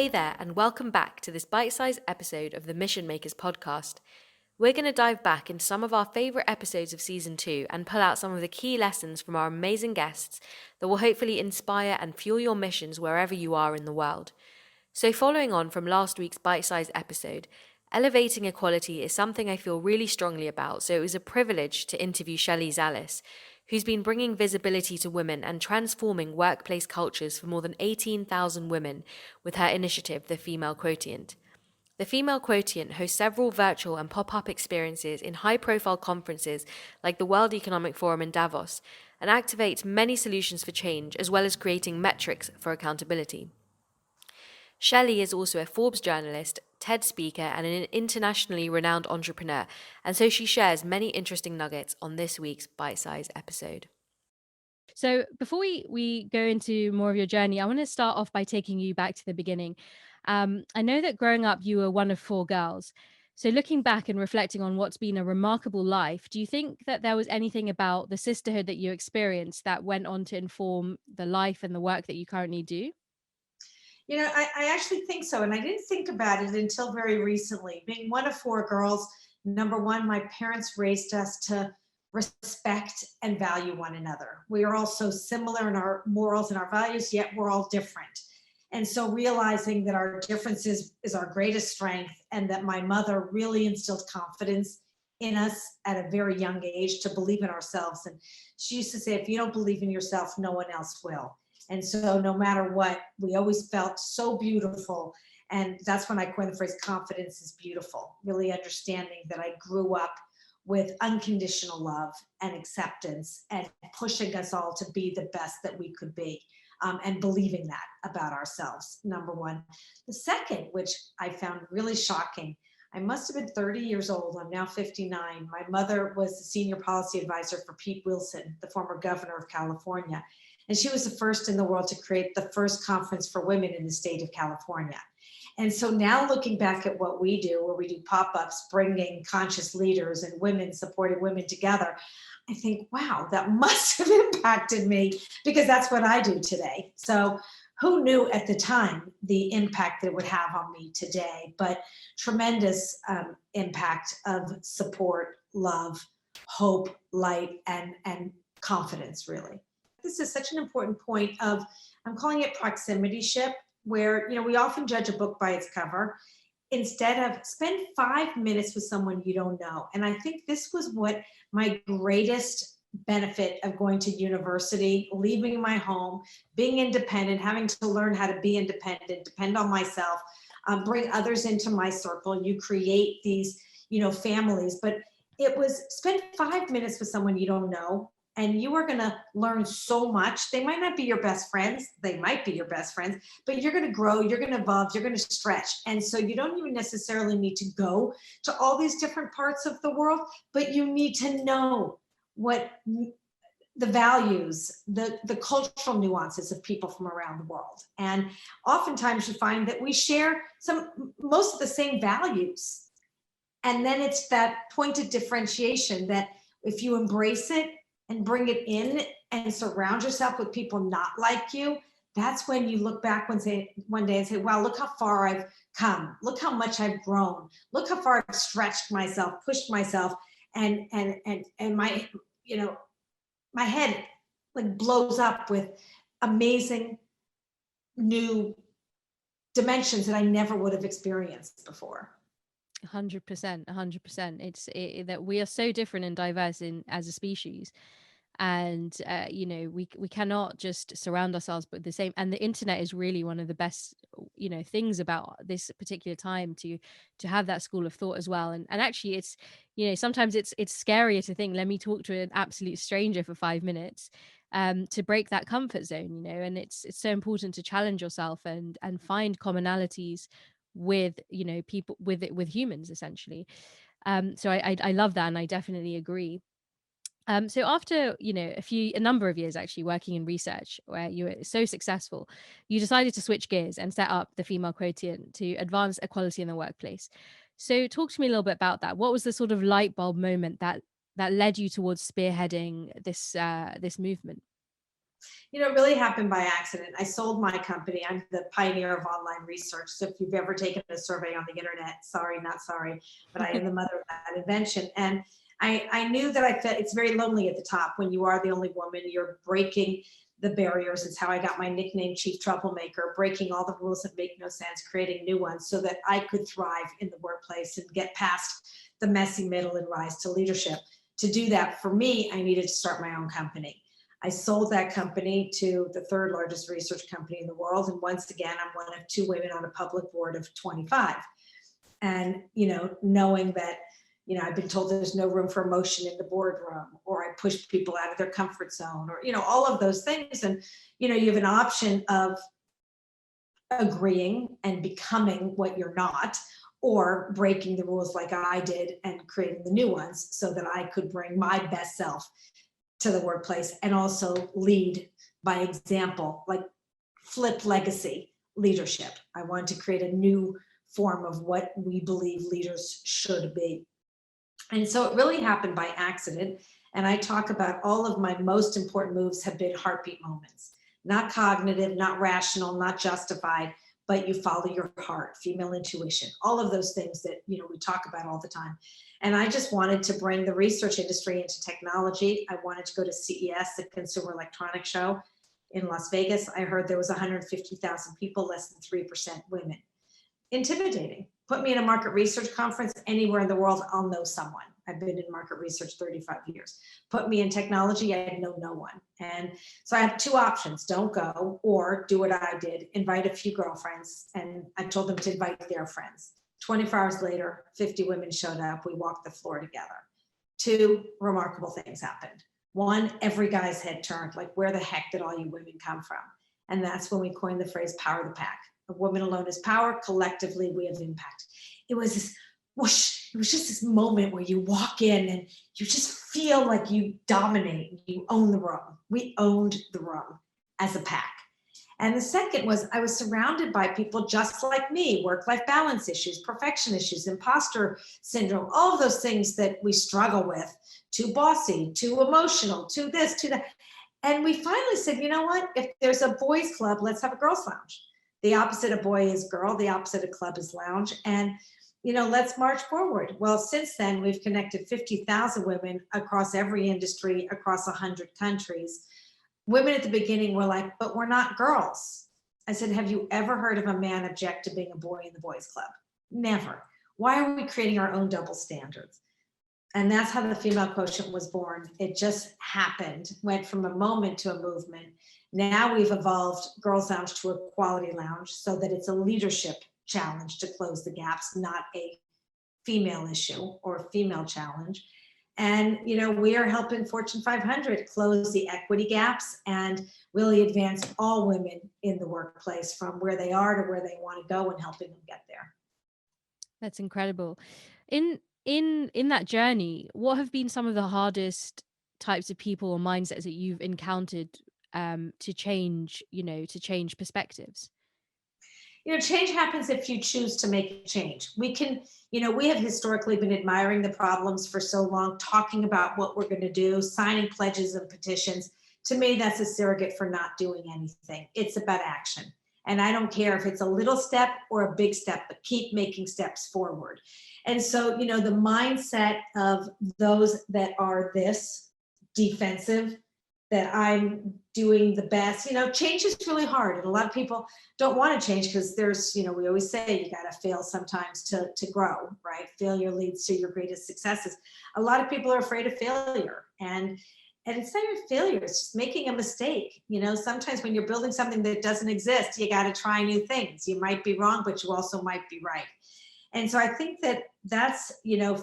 Hey there, and welcome back to this bite-sized episode of the Mission Makers podcast. We're going to dive back into some of our favourite episodes of season 2 and pull out some of the key lessons from our amazing guests that will hopefully inspire and fuel your missions wherever you are in the world. So following on from last week's bite-sized episode, elevating equality is something I feel really strongly about, so it was a privilege to interview Shelley Zalis, who's been bringing visibility to women and transforming workplace cultures for more than 18,000 women with her initiative, The Female Quotient. The Female Quotient hosts several virtual and pop-up experiences in high-profile conferences like the World Economic Forum in Davos, and activates many solutions for change as well as creating metrics for accountability. Shelley is also a Forbes journalist, TED speaker, and an internationally renowned entrepreneur, and so she shares many interesting nuggets on this week's bite-sized episode. So before we go into more of your journey, I want to start off by taking you back to the beginning. I know that growing up, you were one of 4 girls. So looking back and reflecting on what's been a remarkable life, do you think that there was anything about the sisterhood that you experienced that went on to inform the life and the work that you currently do? I actually think so. And I didn't think about it until very recently. Being one of 4 girls, number one, my parents raised us to respect and value one another. We are all so similar in our morals and our values, yet we're all different. And so realizing that our differences is our greatest strength, and that my mother really instilled confidence in us at a very young age to believe in ourselves. And she used to say, if you don't believe in yourself, no one else will. And so no matter what, we always felt so beautiful. And that's when I coined the phrase confidence is beautiful, really understanding that I grew up with unconditional love and acceptance and pushing us all to be the best that we could be, and believing that about ourselves, number one. The second, which I found really shocking, I must have been 30 years old. I'm now 59. My mother was the senior policy advisor for Pete Wilson, the former governor of California. And she was the first in the world to create the first conference for women in the state of California. And so now looking back at what we do, where we do pop-ups, bringing conscious leaders and women, supporting women together, I think, wow, that must have impacted me, because that's what I do today. So who knew at the time the impact that it would have on me today? But tremendous impact of support, love, hope, light, and confidence, really. This is such an important point of, I'm calling it proximity ship, where we often judge a book by its cover instead of spend 5 minutes with someone you don't know. And I think this was what my greatest benefit of going to university, leaving my home, being independent, having to learn how to be independent, depend on myself, bring others into my circle. You create these families. But it was, spend 5 minutes with someone you don't know, and you are going to learn so much. They might not be your best friends. They might be your best friends, but you're going to grow, you're going to evolve, you're going to stretch. And so you don't even necessarily need to go to all these different parts of the world, but you need to know what the values, the cultural nuances of people from around the world. And oftentimes you find that we share most of the same values. And then it's that point of differentiation that if you embrace it and bring it in and surround yourself with people not like you, that's when you look back one day and say, wow, look how far I've come. Look how much I've grown. Look how far I've stretched myself, pushed myself, and my, my head like blows up with amazing new dimensions that I never would have experienced before. 100%, 100%. That we are so different and diverse as a species, and we cannot just surround ourselves with the same. And the internet is really one of the best things about this particular time, to have that school of thought as well. And actually, it's sometimes it's scarier to think, let me talk to an absolute stranger for 5 minutes, to break that comfort zone. And it's so important to challenge yourself and find commonalities with people, with humans, essentially. So I love that, and I definitely agree. So after a number of years actually working in research, where you were so successful, you decided to switch gears and set up the Female Quotient to advance equality in the workplace. So talk to me a little bit about that. What was the sort of light bulb moment that led you towards spearheading this movement? It really happened by accident. I sold my company. I'm the pioneer of online research. So if you've ever taken a survey on the internet, sorry, not sorry, but I am the mother of that invention. And I knew that I felt it's very lonely at the top when you are the only woman. You're breaking the barriers. It's how I got my nickname, Chief Troublemaker, breaking all the rules that make no sense, creating new ones so that I could thrive in the workplace and get past the messy middle and rise to leadership. To do that, for me, I needed to start my own company. I sold that company to the third largest research company in the world. And once again, I'm one of two women on a public board of 25. And, knowing that, I've been told there's no room for emotion in the boardroom, or I push people out of their comfort zone, or, all of those things. And, you have an option of agreeing and becoming what you're not, or breaking the rules like I did and creating the new ones so that I could bring my best self to the workplace and also lead by example, like flip legacy leadership. I wanted to create a new form of what we believe leaders should be. And so it really happened by accident. And I talk about all of my most important moves have been heartbeat moments, not cognitive, not rational, not justified, but you follow your heart, female intuition, all of those things that, we talk about all the time. And I just wanted to bring the research industry into technology. I wanted to go to CES, the Consumer Electronics Show in Las Vegas. I heard there was 150,000 people, less than 3% women. Intimidating. Put me in a market research conference anywhere in the world, I'll know someone. I've been in market research 35 years. Put me in technology, I know no one. And so I have two options: don't go, or do what I did, invite a few girlfriends. And I told them to invite their friends. 24 hours later, 50 women showed up. We walked the floor together. Two remarkable things happened. One, every guy's head turned, like, where the heck did all you women come from? And that's when we coined the phrase, power the pack. A woman alone is power. Collectively, we have impact. It was this whoosh. It was just this moment where you walk in and you just feel like you dominate. You own the room. We owned the room as a pack. And the second was I was surrounded by people just like me, work-life balance issues, perfection issues, imposter syndrome, all of those things that we struggle with, too bossy, too emotional, too this, too that. And we finally said, you know what? If there's a boys club, let's have a girls lounge. The opposite of boy is girl. The opposite of club is lounge. And, let's march forward. Well, since then, we've connected 50,000 women across every industry, across 100 countries. Women at the beginning were like, but we're not girls. I said, have you ever heard of a man object to being a boy in the boys club? Never. Why are we creating our own double standards? And that's how the female quotient was born. It just happened, went from a moment to a movement. Now we've evolved Girls Lounge to a quality lounge so that it's a leadership challenge to close the gaps, not a female issue or a female challenge. And, we are helping Fortune 500 close the equity gaps and really advance all women in the workplace from where they are to where they want to go and helping them get there. That's incredible. In that journey, what have been some of the hardest types of people or mindsets that you've encountered to change perspectives? Change happens if you choose to make a change. We can, we have historically been admiring the problems for so long, talking about what we're going to do, signing pledges and petitions. To me, that's a surrogate for not doing anything. It's about action. And I don't care if it's a little step or a big step, but keep making steps forward. And so, the mindset of those that are this defensive, that I'm doing the best, change is really hard. And a lot of people don't want to change because there's, we always say you got to fail sometimes to grow, right? Failure leads to your greatest successes. A lot of people are afraid of failure. And it's not even failure, it's just making a mistake. Sometimes when you're building something that doesn't exist, you got to try new things. You might be wrong, but you also might be right. And so I think that's,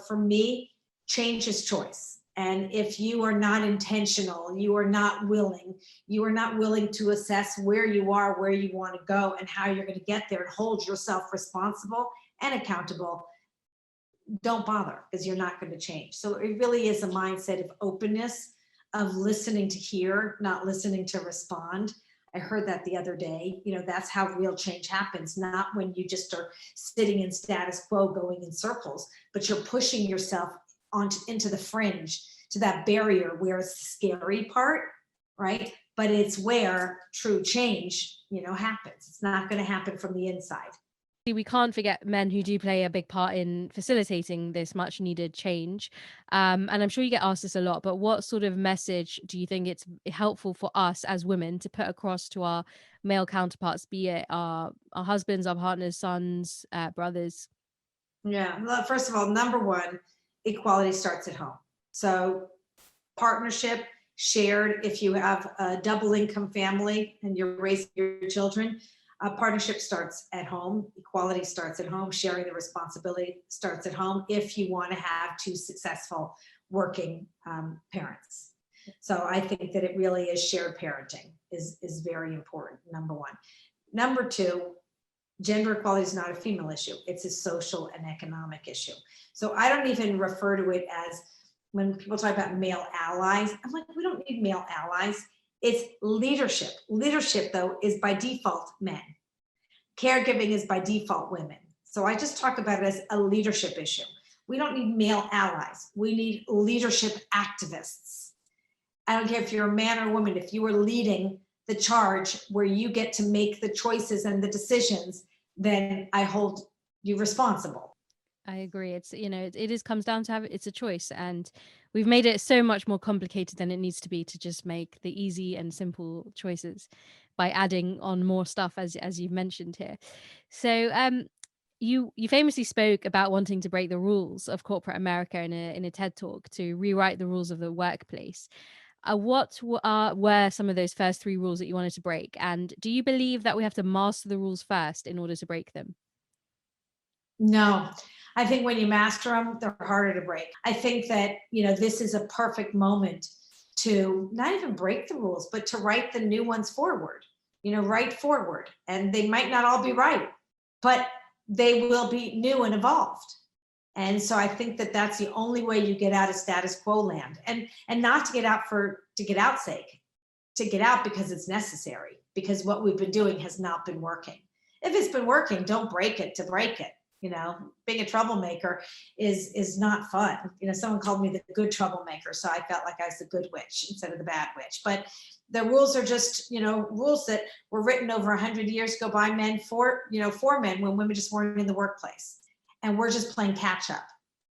for me, change is choice. And if you are not intentional, you are not willing to assess where you are, where you want to go, and how you're going to get there, and hold yourself responsible and accountable, don't bother, because you're not going to change. So it really is a mindset of openness, of listening to hear, not listening to respond. I heard that the other day. That's how real change happens, not when you just are sitting in status quo going in circles, but you're pushing yourself into the fringe, to that barrier where it's the scary part, right? but it's where true change, happens. It's not going to happen from the inside. We can't forget men who do play a big part in facilitating this much needed change. And I'm sure you get asked this a lot, but what sort of message do you think it's helpful for us as women to put across to our male counterparts, be it our husbands, our partners, sons, brothers? Yeah. Well, first of all, number one, equality starts at home. So partnership, shared, if you have a double income family and you're raising your children, partnership starts at home, equality starts at home, sharing the responsibility starts at home if you want to have two successful working parents. So I think that it really is shared parenting is very important, number one. Number two, gender equality is not a female issue. It's a social and economic issue. So I don't even refer to it as, when people talk about male allies, I'm like, we don't need male allies. It's leadership. Leadership, though, is by default men. Caregiving is by default women. So I just talk about it as a leadership issue. We don't need male allies. We need leadership activists. I don't care if you're a man or a woman, if you are leading the charge where you get to make the choices and the decisions, then I hold you responsible. I agree. It's, it is comes down to it's a choice, and we've made it so much more complicated than it needs to be to just make the easy and simple choices by adding on more stuff, as you've mentioned here. So you famously spoke about wanting to break the rules of corporate America in a TED talk to rewrite the rules of the workplace. What were some of those first 3 rules that you wanted to break? And do you believe that we have to master the rules first in order to break them? No, I think when you master them, they're harder to break. I think that, this is a perfect moment to not even break the rules, but to write the new ones forward, write forward. And they might not all be right, but they will be new and evolved. And so I think that that's the only way you get out of status quo land, and not to get out to get out's sake, to get out because it's necessary, because what we've been doing has not been working. If it's been working, don't break it to break it. Being a troublemaker is not fun. Someone called me the good troublemaker, so I felt like I was the good witch instead of the bad witch. But the rules are just, rules that were written over 100 years ago by men for men, when women just weren't in the workplace. And we're just playing catch up,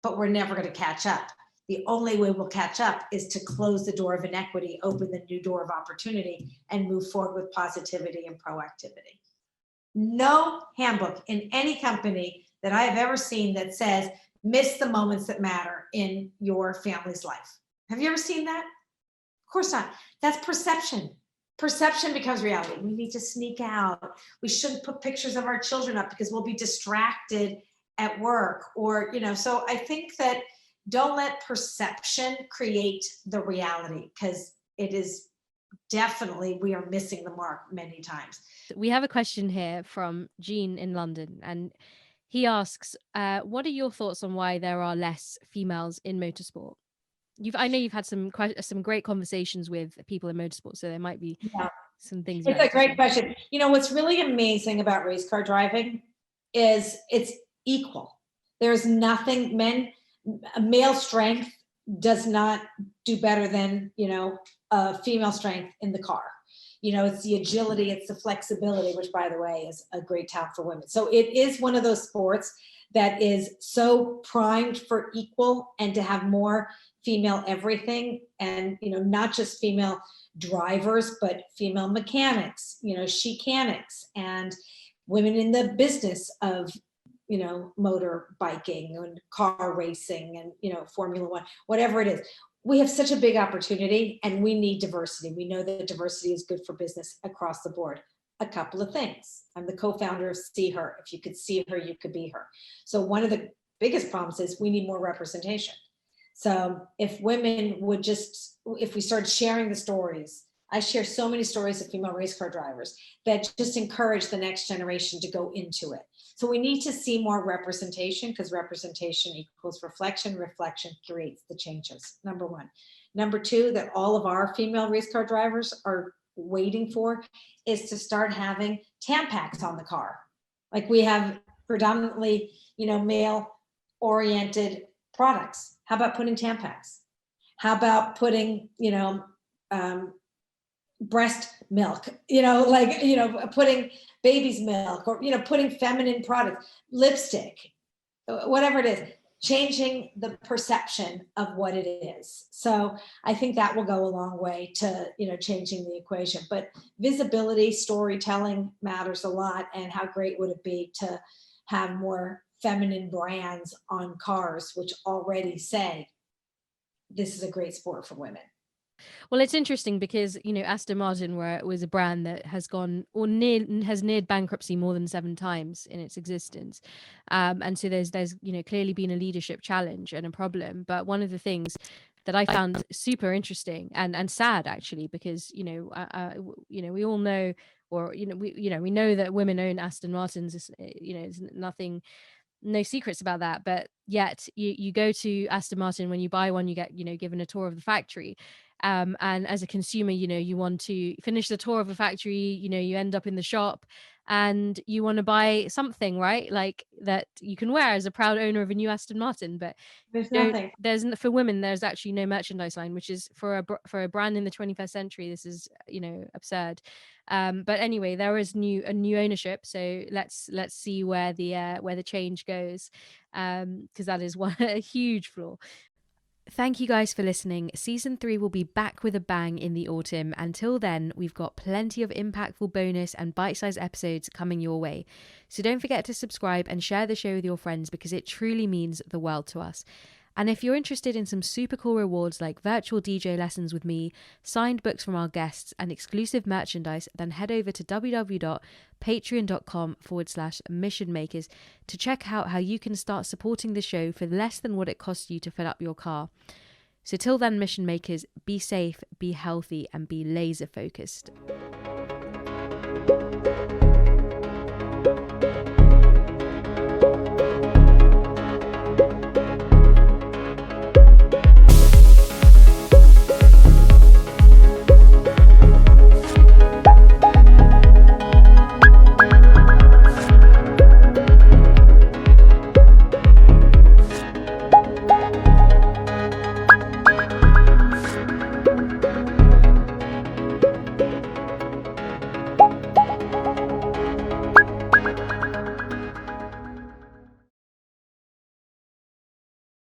but we're never going to catch up. The only way we'll catch up is to close the door of inequity, open the new door of opportunity, and move forward with positivity and proactivity. No handbook in any company that I have ever seen that says miss the moments that matter in your family's life. Have you ever seen that? Of course not. That's perception. Perception becomes reality. We need to sneak out. We shouldn't put pictures of our children up because we'll be distracted at work, or, so I think that don't let perception create the reality, because it is definitely, we are missing the mark many times. We have a question here from Jean in London, and he asks, what are your thoughts on why there are less females in motorsport? I know you've had some great conversations with people in motorsport, so there might be some things. It's a great question. What's really amazing about race car driving is it's equal. There's nothing, male strength does not do better than, female strength in the car. It's the agility, it's the flexibility, which, by the way, is a great talent for women. So it is one of those sports that is so primed for equal and to have more female everything, and, not just female drivers, but female mechanics, she-canics, and women in the business of, motor biking and car racing and, Formula One, whatever it is. We have such a big opportunity, and we need diversity. We know that diversity is good for business across the board. A couple of things. I'm the co-founder of See Her. If you could see her, you could be her. So one of the biggest problems is we need more representation. So if women would if we start sharing the stories, I share so many stories of female race car drivers that just encourage the next generation to go into it. So we need to see more representation, because representation equals reflection. Reflection creates the changes, number one. Number two, that all of our female race car drivers are waiting for is to start having Tampax on the car. Like we have predominantly, male oriented products. How about putting Tampax? How about putting, breast milk, putting baby's milk, or, putting feminine products, lipstick, whatever it is, changing the perception of what it is. So I think that will go a long way to, changing the equation. But visibility, storytelling matters a lot. And how great would it be to have more feminine brands on cars, which already say this is a great sport for women? Well, it's interesting because, Aston Martin was a brand that has gone or has neared bankruptcy more than 7 times in its existence. And so there's clearly been a leadership challenge and a problem. But one of the things that I found super interesting and sad, actually, because, we all know, or, we know that women own Aston Martins, it's nothing, no secrets about that. But yet you go to Aston Martin, when you buy one, you get, given a tour of the factory. And as a consumer, you want to finish the tour of a factory, you end up in the shop and you want to buy something, right? Like that you can wear as a proud owner of a new Aston Martin. But There's nothing. for women, there's actually no merchandise line, which is for a brand in the 21st century. This is, absurd. But anyway, there is a new ownership. So let's see where the change goes. Because that is a huge flaw. Thank you guys for listening. Season 3 will be back with a bang in the autumn. Until then, we've got plenty of impactful bonus and bite-sized episodes coming your way. So don't forget to subscribe and share the show with your friends, because it truly means the world to us. And if you're interested in some super cool rewards like virtual DJ lessons with me, signed books from our guests, and exclusive merchandise, then head over to www.patreon.com/missionmakers to check out how you can start supporting the show for less than what it costs you to fill up your car. So till then, Mission Makers, be safe, be healthy, and be laser focused.